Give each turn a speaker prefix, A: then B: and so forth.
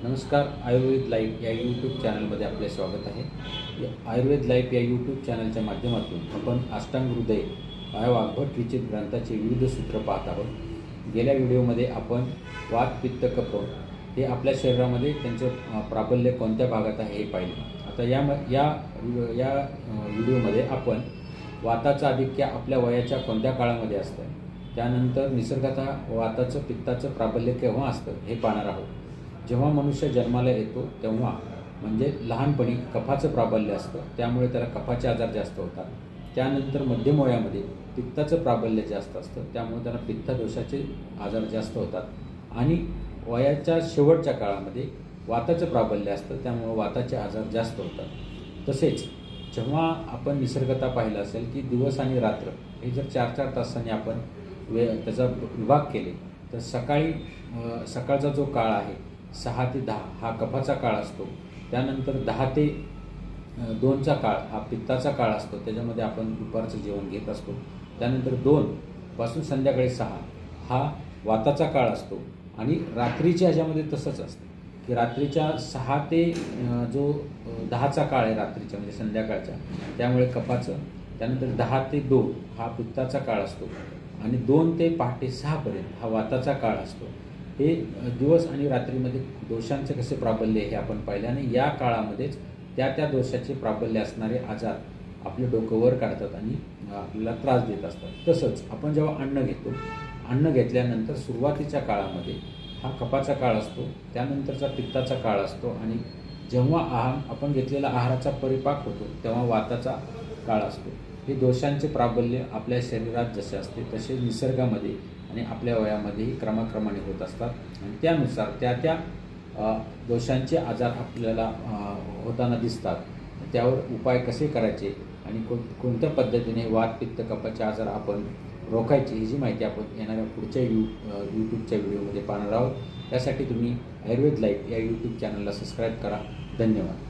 A: नमस्कार. आयुर्वेद लाईफ या यूट्यूब चॅनलमध्ये आपले स्वागत आहे. आयुर्वेद लाईफ या यूट्यूब चॅनलच्या माध्यमातून आपण अष्टांग हृदय या वाग्भट विचित ग्रंथाचे विविध सूत्र पाहत आहोत. गेल्या व्हिडिओमध्ये आपण वात पित्त कफ हे आपल्या शरीरामध्ये त्यांचं प्राबल्य कोणत्या भागात आहे हे पाहिले. आता या व्हिडिओमध्ये आपण वाताचं आधिक्य आपल्या वयाच्या कोणत्या काळामध्ये असतं, त्यानंतर निसर्गतः वाताचं पित्ताचं प्राबल्य केव्हा असतं हे पाहणार आहोत. जेव्हा मनुष्य जन्माला येतो तेव्हा म्हणजे लहानपणी कफाचं प्राबल्य असतं, त्यामुळे त्याला कफाचे आजार जास्त होतात. त्यानंतर मध्यम वयामध्ये पित्ताचं प्राबल्य जास्त असतं, त्यामुळे त्याला पित्तदोषाचे आजार जास्त होतात. आणि वयाच्या शेवटच्या काळामध्ये वाताचं प्राबल्य असतं, त्यामुळे वाताचे आजार जास्त होतात. तसेच जेव्हा आपण निसर्गतः पाहिलं असेल की दिवस आणि रात्र हे जर 4-4 तासांनी आपण त्याचा विभाग केले तर सकाळचा जो काळ आहे 6 ते 10 हा कफाचा काळ असतो. त्यानंतर 10 ते 2चा काळ हा पित्ताचा काळ असतो, त्याच्यामध्ये आपण दुपारचं जेवण घेत असतो. त्यानंतर 2 पासून संध्याकाळी 6 हा वाताचा काळ असतो. आणि रात्रीच्या ह्याच्यामध्ये तसंच असतं की रात्रीच्या 6 ते जो 10चा काळ आहे रात्रीच्या म्हणजे संध्याकाळच्या, त्यामुळे कफाचं. त्यानंतर 10 ते 2 हा पित्ताचा काळ असतो आणि 2 ते पहाटे 6पर्यंत हा वाताचा काळ असतो. हे दिवस आणि रात्रीमध्ये दोषांचे कसे प्राबल्य हे आपण पाहिले आणि या काळामध्येच त्या दोषाचे प्राबल्य असणारे आजार आपले डोकं वर काढतात आणि आपल्याला त्रास देत असतात. तसंच आपण जेव्हा अन्न घेतल्यानंतर सुरुवातीच्या काळामध्ये हा कफाचा काळ असतो, त्यानंतरचा पित्ताचा काळ असतो आणि जेव्हा आपण घेतलेला आहाराचा परिपाक होतो तेव्हा वाताचा काळ असतो. हे दोषांचे प्राबल्य आपल्या शरीरात जसे असते तसे निसर्गामध्ये आणि आपल्या वयामध्येही क्रमाक्रमाने होत असतात. आणि त्यानुसार त्या दोषांचे आजार आपल्याला होताना दिसतात. त्यावर उपाय कसे करायचे आणि कोणत्या पद्धतीने वात पित्त कफाचे आजार आपण रोखायचे ही जी माहिती आपण येणाऱ्या पुढच्या यूट्यूबच्या व्हिडिओमध्ये पाहणार आहोत. त्यासाठी तुम्ही आयुर्वेद लाईफ या यूट्यूब चॅनलला सबस्क्राईब करा. धन्यवाद.